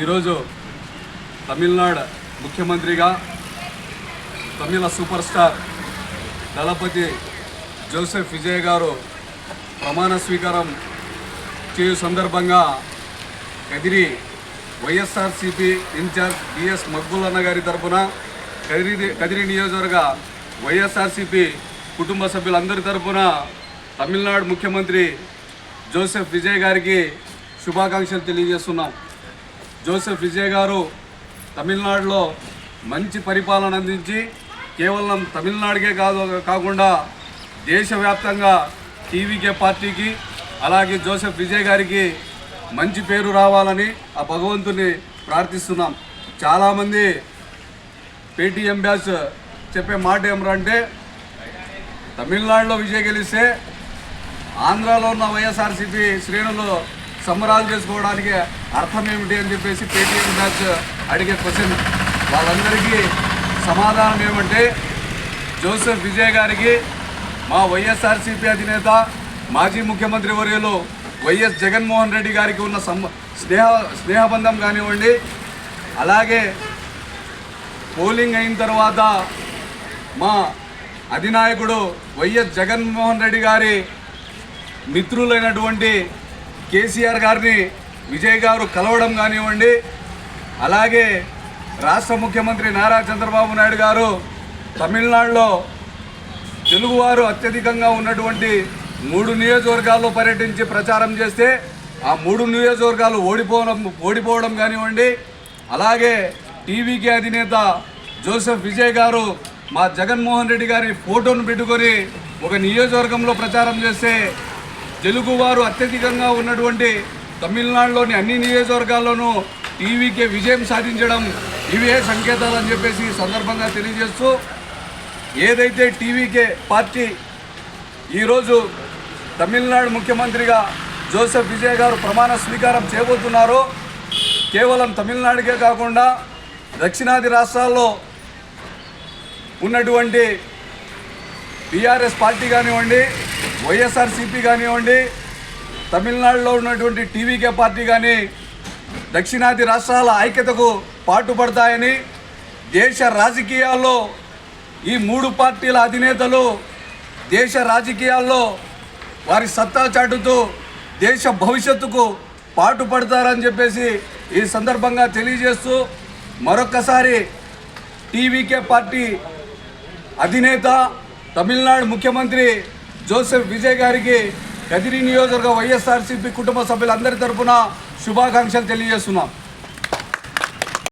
ఈరోజు తమిళనాడు ముఖ్యమంత్రిగా తమిళ super star దళపతి Joseph Vijay గారు ప్రమాణ స్వీకారం చేయు సందర్భంగా కదిరి వైఎస్ఆర్సీపీ ఇన్ఛార్జ్ బిఎస్ మక్బుల్ గారి తరఫున కదిరి నియోజకవర్గ వైఎస్ఆర్సీపీ కుటుంబ సభ్యులందరి తరఫున తమిళనాడు ముఖ్యమంత్రి జోసెఫ్ విజయ్ గారికి శుభాకాంక్షలు తెలియజేస్తున్నాం. జోసెఫ్ విజయ్ గారు తమిళనాడులో మంచి పరిపాలన అందించి కేవలం తమిళనాడుకే కాకుండా దేశవ్యాప్తంగా టీవీకే పార్టీకి అలాగే జోసెఫ్ విజయ్ గారికి మంచి పేరు రావాలని ఆ భగవంతుని ప్రార్థిస్తున్నాం. చాలామంది పేటీఎం బ్యాచ్ చెప్పే మాట ఏమంటే తమిళనాడులో విజయ్ గెలిస్తే ఆంధ్రాలో ఉన్న వైఎస్ఆర్సీపీ శ్రేణులు సంబరాలు చేసుకోవడానికి అర్థం ఏమిటి అని చెప్పేసి పేటీఎం బ్యాచ్ అడిగే క్వశ్చన్. వాళ్ళందరికీ సమాధానం ఏమంటే జోసెఫ్ విజయ్ గారికి మా వైఎస్ఆర్సీపీ అధినేత మాజీ ముఖ్యమంత్రి వర్యులు వైఎస్ జగన్మోహన్ రెడ్డి గారికి ఉన్న స్నేహబంధం కానివ్వండి, అలాగే పోలింగ్ అయిన తర్వాత మా అధినాయకుడు వైఎస్ జగన్మోహన్ రెడ్డి గారి మిత్రులైనటువంటి కేసీఆర్ గారిని విజయ్ గారు కలవడం కానివ్వండి, అలాగే రాష్ట్ర ముఖ్యమంత్రి నారా చంద్రబాబు నాయుడు గారు తమిళనాడులో తెలుగువారు అత్యధికంగా ఉన్నటువంటి 3 నియోజకవర్గాల్లో పర్యటించి ప్రచారం చేస్తే ఆ 3 నియోజకవర్గాలు ఓడిపోవడం కానివ్వండి, అలాగే టీవీకే అధినేత జోసెఫ్ విజయ్ గారు మా జగన్మోహన్ రెడ్డి గారి ఫోటోను పెట్టుకొని ఒక నియోజకవర్గంలో ప్రచారం చేస్తే తెలుగువారు అత్యధికంగా ఉన్నటువంటి తమిళనాడులోని అన్ని నియోజకవర్గాల్లోనూ టీవీకే విజయం సాధించడం ఇవే సంకేతాలు అని చెప్పేసి సందర్భంగా తెలియజేస్తూ, ఏదైతే టీవీకే పార్టీ ఈరోజు తమిళనాడు ముఖ్యమంత్రిగా జోసెఫ్ విజయ్ గారు ప్రమాణ స్వీకారం చేయబోతున్నారో కేవలం తమిళనాడుకే కాకుండా దక్షిణాది రాష్ట్రాల్లో ఉన్నటువంటి టీఆర్ఎస్ పార్టీ కానివ్వండి, వైఎస్ఆర్సీపీ కానివ్వండి, తమిళనాడులో ఉన్నటువంటి టీవీకే పార్టీ కానీ దక్షిణాది రాష్ట్రాల ఐక్యతకు పాటుపడతాయని, దేశ రాజకీయాల్లో ఈ 3 పార్టీల అధినేతలు దేశ రాజకీయాల్లో వారి సత్తా చాటుతూ దేశ భవిష్యత్తుకు పాటుపడతారని చెప్పేసి ఈ సందర్భంగా తెలియజేస్తూ, మరొక్కసారి టీవీకే పార్టీ అధినేత తమిళనాడు ముఖ్యమంత్రి జోసెఫ్ విజయ్ గారికి కదిరి నియోజకవర్గ వైఎస్ఆర్సీపీ కుటుంబ సభ్యులందరి తరఫున శుభాకాంక్షలు తెలియజేస్తున్నాం.